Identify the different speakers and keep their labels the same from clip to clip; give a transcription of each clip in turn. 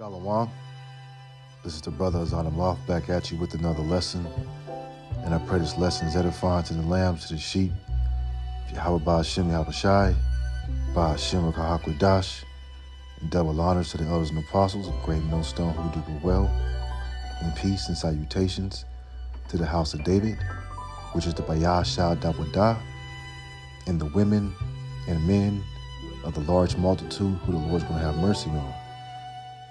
Speaker 1: Shalom. This is the brother YAHAWAH back at you with another lesson. And I pray this lesson is edifying to the lambs, to the sheep. YAHAWASHI, YAHAWASHI, Ba'ashem Rakahakwadash, and double honors to the elders and apostles of Great Millstone who do well, and peace and salutations to the house of David, which is the Bayah Shah Dawadah, and the women and men of the large multitude who the Lord's going to have mercy on.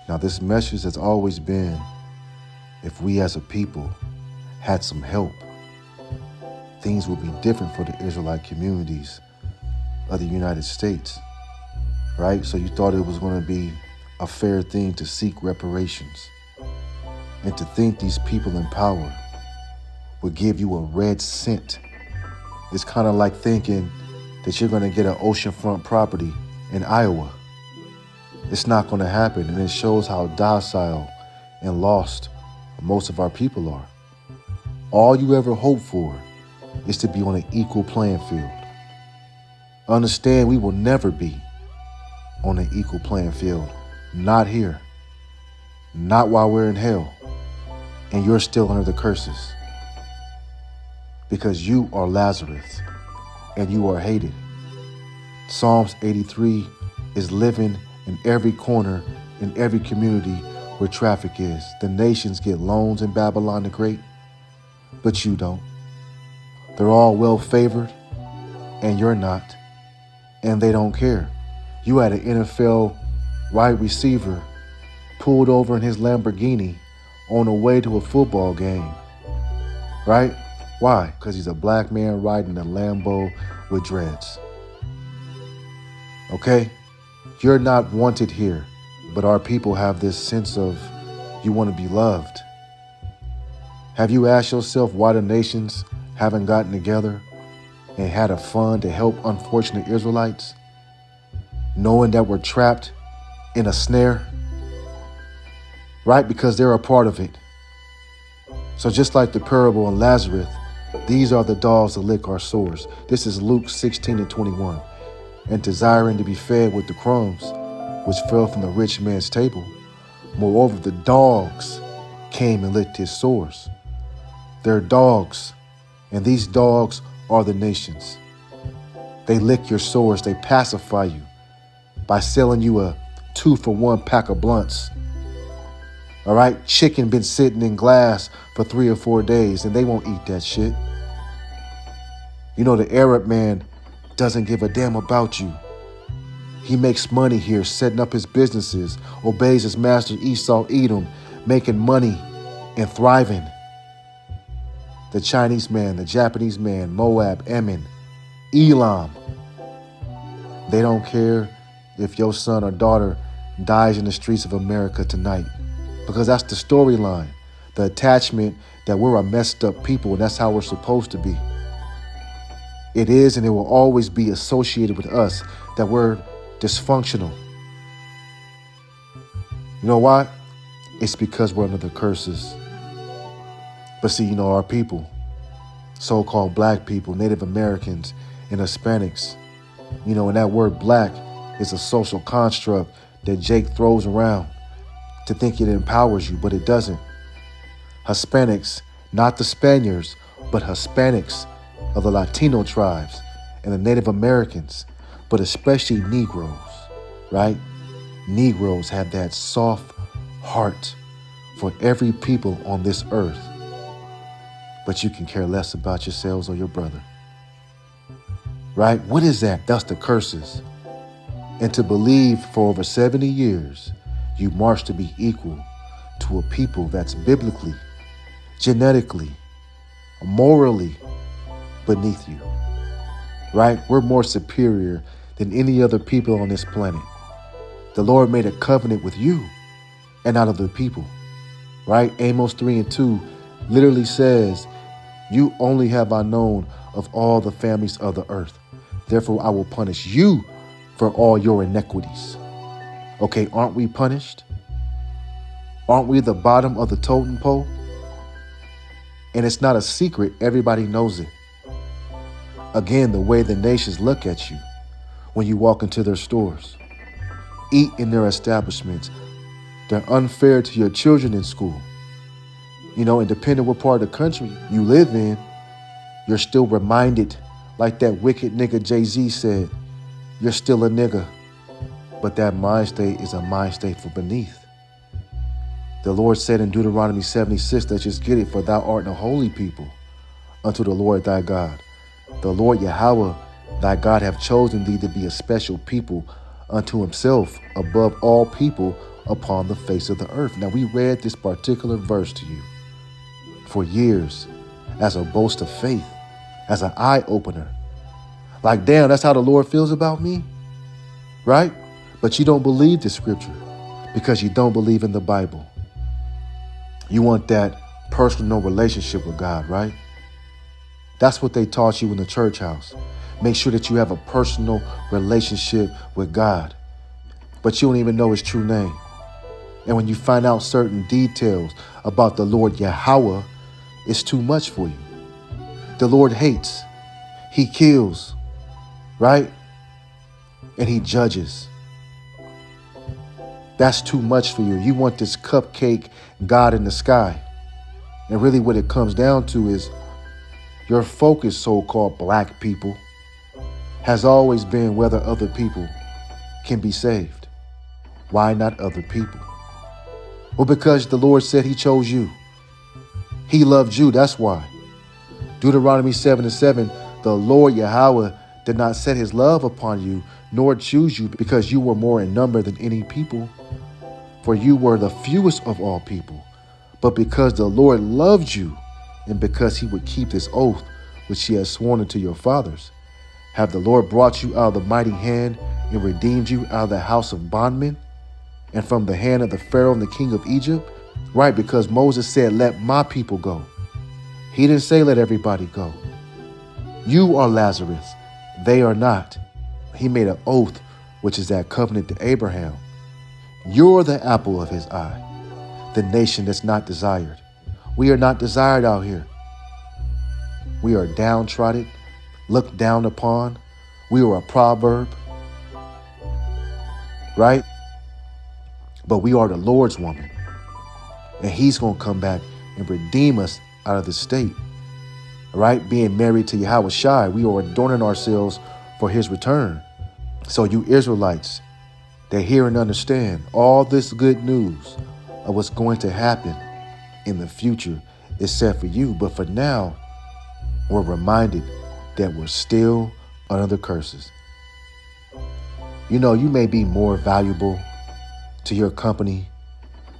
Speaker 1: Now, this message has always been, if we as a people had some help, things would be different for the Israelite communities of the United States, right? So you thought it was going to be a fair thing to seek reparations and to think these people in power would give you a red cent. It's kind of like thinking that you're going to get an oceanfront property in Iowa. It's not going to happen, and it shows how docile and lost most of our people are. All you ever hope for is to be on an equal playing field. Understand, we will never be on an equal playing field. Not here. Not while we're in hell, and you're still under the curses. Because you are Lazarus, and you are hated. Psalms 83 is living in every corner, in every community where traffic is. The nations get loans in Babylon the Great, but you don't. They're all well favored, and you're not, and they don't care. You had an NFL wide receiver pulled over in his Lamborghini on the way to a football game, right? Why? Because he's a black man riding a Lambo with dreads. Okay? You're not wanted here, but our people have this sense of you want to be loved. Have you asked yourself why the nations haven't gotten together and had a fund to help unfortunate Israelites, knowing that we're trapped in a snare? Right? Because they're a part of it. So just like the parable on Lazarus, these are the dogs that lick our sores. This is Luke 16:21. And desiring to be fed with the crumbs which fell from the rich man's table. Moreover, the dogs came and licked his sores. They're dogs, and these dogs are the nations. They lick your sores. They pacify you by selling you a 2-for-1 pack of blunts. All right? Chicken been sitting in glass for 3 or 4 days, and they won't eat that shit. You know, the Arab man doesn't give a damn about you. He makes money here, setting up his businesses, obeys his master Esau, Edom, making money and thriving. The Chinese man, the Japanese man, Moab, Ammon, Elam. They don't care if your son or daughter dies in the streets of America tonight, because that's the storyline, the attachment that we're a messed up people, and that's how we're supposed to be. It is, and it will always be associated with us, that we're dysfunctional. You know why? It's because we're under the curses. But see, you know, our people, so-called black people, Native Americans, and Hispanics, you know, and that word black is a social construct that Jake throws around to think it empowers you, but it doesn't. Hispanics, not the Spaniards, but Hispanics of the Latino tribes and the Native Americans, but especially Negroes, right? Negroes have that soft heart for every people on this earth, but you can care less about yourselves or your brother, right? What is that? That's the curses. And to believe for over 70 years, you march to be equal to a people that's biblically, genetically, morally beneath you, right? We're more superior than any other people on this planet. The Lord made a covenant with you and not other people, right? Amos 3:2 literally says, you only have I known of all the families of the earth. Therefore, I will punish you for all your iniquities. Okay, aren't we punished? Aren't we the bottom of the totem pole? And it's not a secret. Everybody knows it. Again, the way the nations look at you when you walk into their stores, eat in their establishments, They're unfair to your children in school. And depending what part of the country you live in, you're still reminded, like that wicked nigga Jay-Z said, you're still a nigga. But that mind state is a mind state for beneath. The Lord said in Deuteronomy 76, let's just get it, for thou art a holy people unto the Lord thy God. The Lord Yahawah thy God hath chosen thee to be a special people unto himself above all people upon the face of the earth. Now, we read this particular verse to you for years as a boast of faith, as an eye-opener. Like, damn, that's how the Lord feels about me, right? But you don't believe the scripture because you don't believe in the Bible. You want that personal relationship with God, right? That's what they taught you in the church house. Make sure that you have a personal relationship with God, but you don't even know his true name. And when you find out certain details about the Lord Yahawah, it's too much for you. The Lord hates, he kills, right? And he judges. That's too much for you. You want this cupcake God in the sky. And really what it comes down to is your focus, so-called black people, has always been whether other people can be saved. Why not other people? Well, because the Lord said he chose you. He loved you, that's why. Deuteronomy 7:7, the Lord Yahawah did not set his love upon you, nor choose you because you were more in number than any people, for you were the fewest of all people. But because the Lord loved you, and because he would keep this oath which he has sworn unto your fathers, have the Lord brought you out of the mighty hand and redeemed you out of the house of bondmen and from the hand of the Pharaoh and the king of Egypt? Right, because Moses said, let my people go. He didn't say let everybody go. You are Lazarus, they are not. He made an oath, which is that covenant to Abraham. You're the apple of his eye, the nation that's not desired. We are not desired out here. We are downtrodden, looked down upon. We are a proverb, right? But we are the Lord's woman. And he's going to come back and redeem us out of this state, right? Being married to YAHAWASHI, we are adorning ourselves for his return. So you Israelites that hear and understand all this good news of what's going to happen in the future is set for you. But for now, we're reminded that we're still under the curses. You may be more valuable to your company,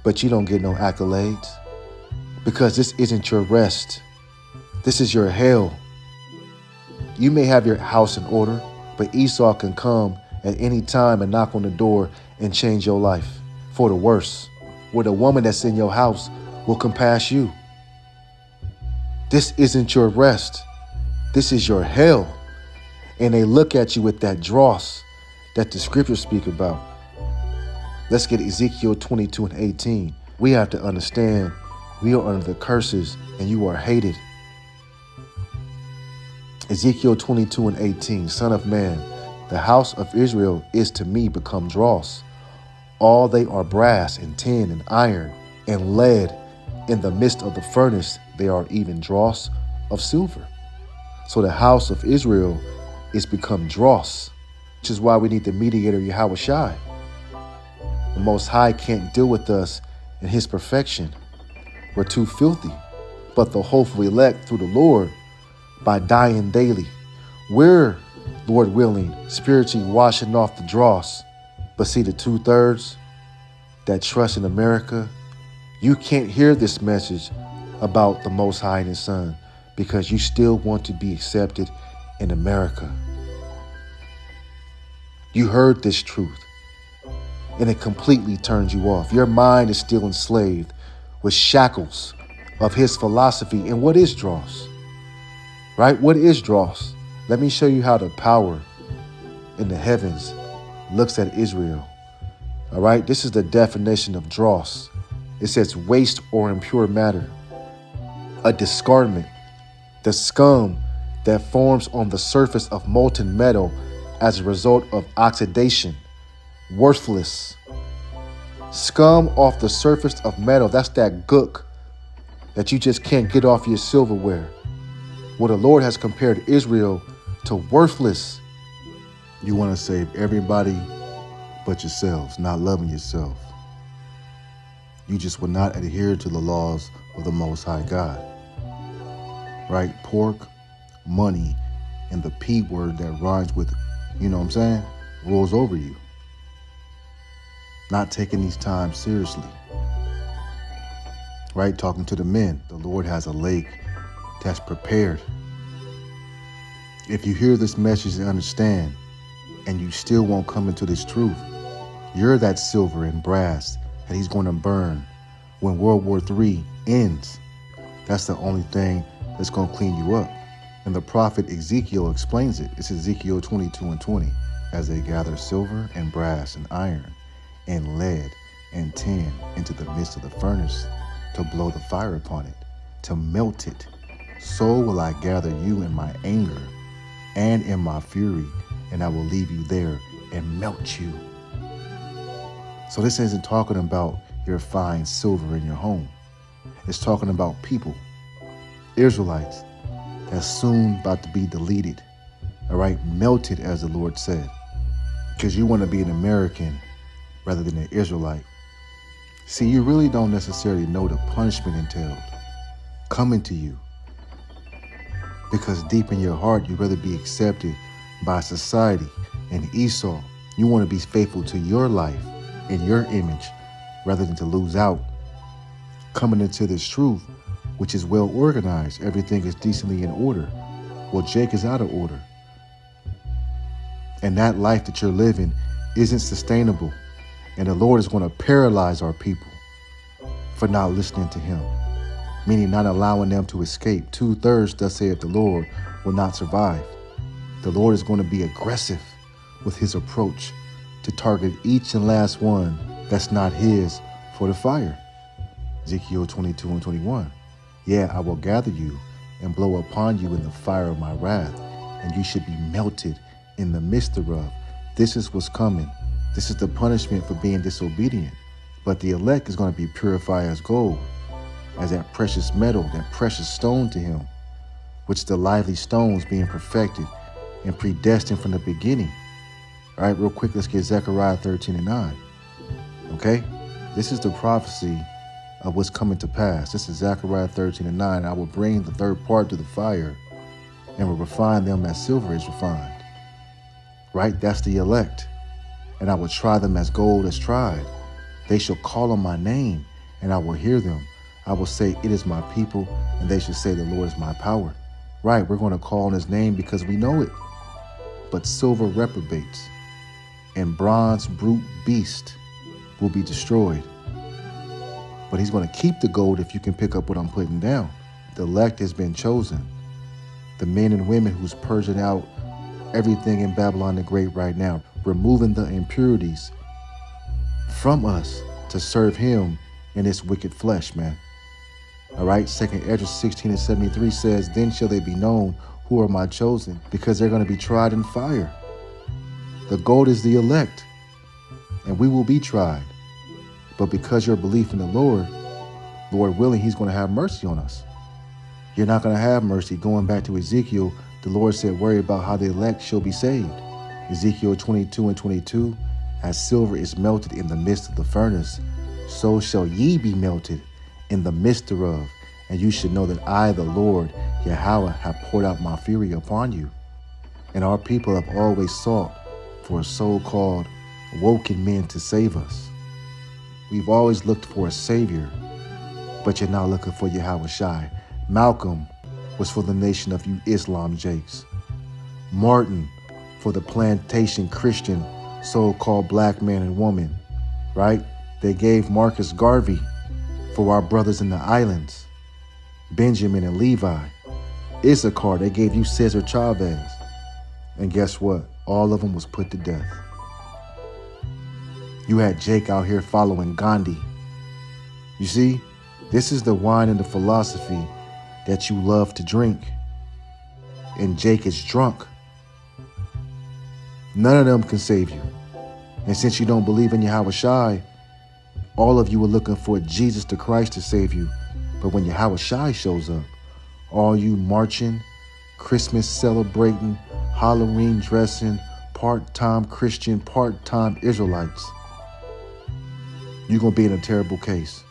Speaker 1: but you don't get no accolades because this isn't your rest. This is your hell. You may have your house in order, but Esau can come at any time and knock on the door and change your life for the worse, where the woman that's in your house will compass you. This isn't your rest. This is your hell. And they look at you with that dross that the scriptures speak about. Let's get Ezekiel 22:18. We have to understand we are under the curses and you are hated. Ezekiel 22:18, Son of man, the house of Israel is to me become dross. All they are brass and tin and iron and lead. In the midst of the furnace, they are even dross of silver. So the house of Israel is become dross, which is why we need the mediator YAHAWASHI. The Most High can't deal with us in his perfection. We're too filthy. But the hopeful elect through the Lord, by dying daily, we're, Lord willing, spiritually washing off the dross. But see, the 2/3 that trust in America, you can't hear this message about the Most High and his Son because you still want to be accepted in America. You heard this truth, and it completely turns you off. Your mind is still enslaved with shackles of his philosophy. And what is dross? Right? What is dross? Let me show you how the power in the heavens looks at Israel. All right? This is the definition of dross. It says waste or impure matter, a discardment, the scum that forms on the surface of molten metal as a result of oxidation, worthless. Scum off the surface of metal. That's that gook that you just can't get off your silverware. Well, the Lord has compared Israel to worthless. You want to save everybody but yourselves, not loving yourself. You just will not adhere to the laws of the Most High God. Right? Pork, money, and the P word that rhymes with, you know what I'm saying, rolls over you. Not taking these times seriously. Right? Talking to the men. The Lord has a lake that's prepared. If you hear this message and understand, and you still won't come into this truth, you're that silver and brass that he's going to burn when World War III ends. That's the only thing that's going to clean you up. And the prophet Ezekiel explains it. It's Ezekiel 22:20. As they gather silver and brass and iron and lead and tin into the midst of the furnace to blow the fire upon it, to melt it, so will I gather you in my anger and in my fury, and I will leave you there and melt you. So this isn't talking about your fine silver in your home. It's talking about people, Israelites, that's soon about to be deleted, all right, melted, as the Lord said, because you want to be an American rather than an Israelite. See, you really don't necessarily know the punishment entailed coming to you, because deep in your heart, you'd rather be accepted by society and Esau. You want to be faithful to your life and your image rather than to lose out. Coming into this truth, which is well organized, everything is decently in order. Well, Jake is out of order. And that life that you're living isn't sustainable. And the Lord is going to paralyze our people for not listening to him, meaning not allowing them to escape. 2/3, thus saith the Lord, will not survive. The Lord is going to be aggressive with his approach to target each and last one that's not his for the fire. Ezekiel 22:21. Yeah, I will gather you and blow upon you in the fire of my wrath, and you should be melted in the midst thereof. This is what's coming. This is the punishment for being disobedient. But the elect is going to be purified as gold, as that precious metal, that precious stone to him, which the lively stones being perfected and predestined from the beginning. All right, real quick, let's get Zechariah 13:9. Okay, this is the prophecy of what's coming to pass. This is Zechariah 13:9. I will bring the third part to the fire and will refine them as silver is refined. Right, that's the elect. And I will try them as gold is tried. They shall call on my name, and I will hear them. I will say, it is my people, and they shall say, the Lord is my power. Right, we're going to call on his name because we know it. But silver reprobates and bronze brute beast will be destroyed. But he's going to keep the gold if you can pick up what I'm putting down. The elect has been chosen. The men and women who's purging out everything in Babylon the Great right now, removing the impurities from us to serve him in this wicked flesh, man. All right, 2nd Ezra 16:73 says, then shall they be known who are my chosen, because they're going to be tried in fire. The gold is the elect, and we will be tried. But because your belief in the Lord, Lord willing, he's going to have mercy on us. You're not going to have mercy. Going back to Ezekiel, the Lord said, worry about how the elect shall be saved. Ezekiel 22:22, as silver is melted in the midst of the furnace, so shall ye be melted in the midst thereof. And you should know that I, the Lord, YAHAWAH, have poured out my fury upon you. And our people have always sought for a so-called woken men to save us. We've always looked for a savior, but you're not looking for YAHAWASHI. Malcolm was for the nation of you Islam jakes. Martin for the plantation Christian so-called black man and woman, right? They gave Marcus Garvey for our brothers in the islands. Benjamin and Levi. Issachar, they gave you Cesar Chavez. And guess what? All of them was put to death. You had Jake out here following Gandhi. You see, this is the wine and the philosophy that you love to drink. And Jake is drunk. None of them can save you. And since you don't believe in YAHAWASHI, All of you are looking for Jesus the Christ to save you. But when YAHAWASHI shows up, all you marching, Christmas celebrating, Halloween dressing, part-time Christian, part-time Israelites, you're going to be in a terrible case,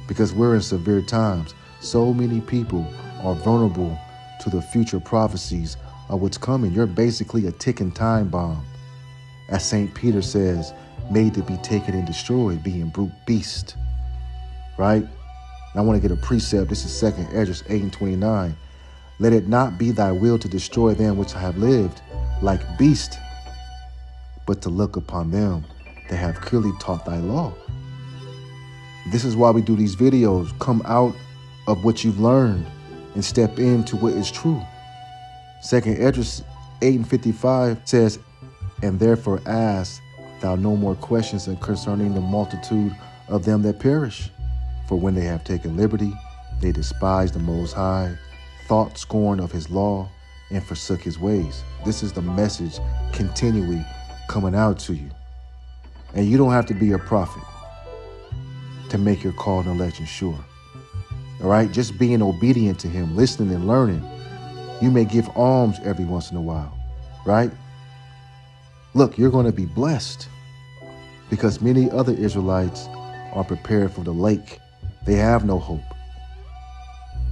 Speaker 1: because we're in severe times. So many people are vulnerable to the future prophecies of what's coming. You're basically a ticking time bomb. As St. Peter says, made to be taken and destroyed, being brute beast, right? And I want to get a precept. This is 2 Esdras 8:29. Let it not be thy will to destroy them which have lived like beast, but to look upon them that have clearly taught thy law. This is why we do these videos. Come out of what you've learned and step into what is true. 2 Esdras 8:55 says, and therefore ask thou no more questions concerning the multitude of them that perish. For when they have taken liberty, they despise the Most High, thought scorn of his law, and forsook his ways. This is the message continually coming out to you. And you don't have to be a prophet to make your call and election sure. All right, just being obedient to him, listening and learning. You may give alms every once in a while, right? Look, you're going to be blessed, because many other Israelites are prepared for the lake. They have no hope.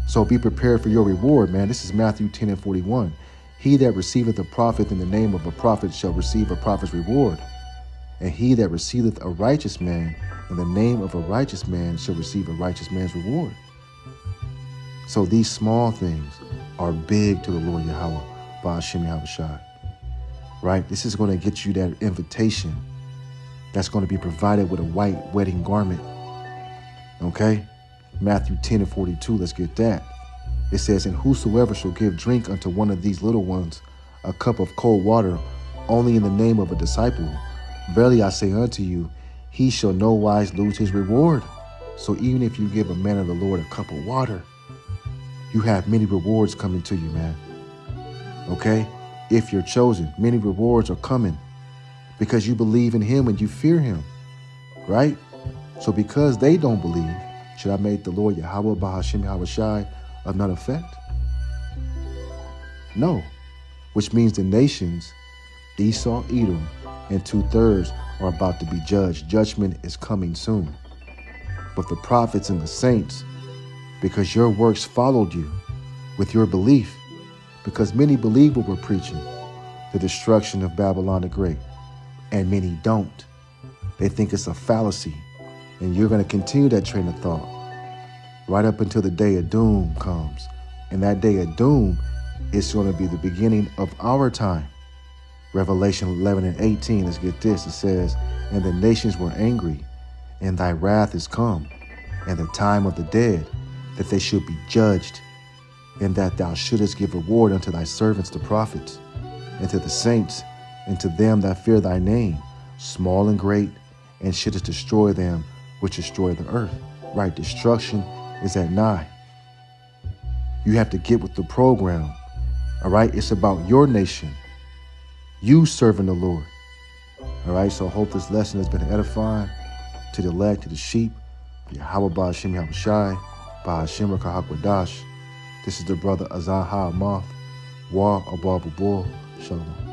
Speaker 1: So be prepared for your reward, man. This is Matthew 10:41. He that receiveth a prophet in the name of a prophet shall receive a prophet's reward. And he that receiveth a righteous man in the name of a righteous man shall receive a righteous man's reward. So these small things are big to the Lord Yahawah, Ba'ashem YAHAWASHI. Right? This is going to get you that invitation that's going to be provided with a white wedding garment. Okay? Matthew 10:42, let's get that. It says, and whosoever shall give drink unto one of these little ones a cup of cold water only in the name of a disciple, verily I say unto you, he shall no wise lose his reward. So even if you give a man of the Lord a cup of water, you have many rewards coming to you, man. Okay? If you're chosen, many rewards are coming because you believe in him and you fear him, right? So because they don't believe, should I make the Lord Yahawah Ba'ashem YAHAWASHI of none effect? No, which means the nations, Esau, Edom, and 2/3 are about to be judged. Judgment is coming soon. But the prophets and the saints, because your works followed you with your belief, because many believe what we're preaching, the destruction of Babylon the Great, and many don't. They think it's a fallacy, and you're going to continue that train of thought right up until the day of doom comes. And that day of doom is going to be the beginning of our time. Revelation 11:18, let's get this. It says, and the nations were angry, and thy wrath is come, and the time of the dead, that they should be judged, and that thou shouldest give reward unto thy servants the prophets, and to the saints, and to them that fear thy name, small and great, and shouldest destroy them which destroy the earth. Right, destruction is at nigh. You have to get with the program. All right, it's about your nation, you serving the Lord. All right, so I hope this lesson has been edifying to the elect, to the sheep. Yahawah Ba'ashem YAHAWASHI, Ba'ashem Rakahakwadash. This is the brother Azan Ha'amath, Wa Abba Babul. Shalom.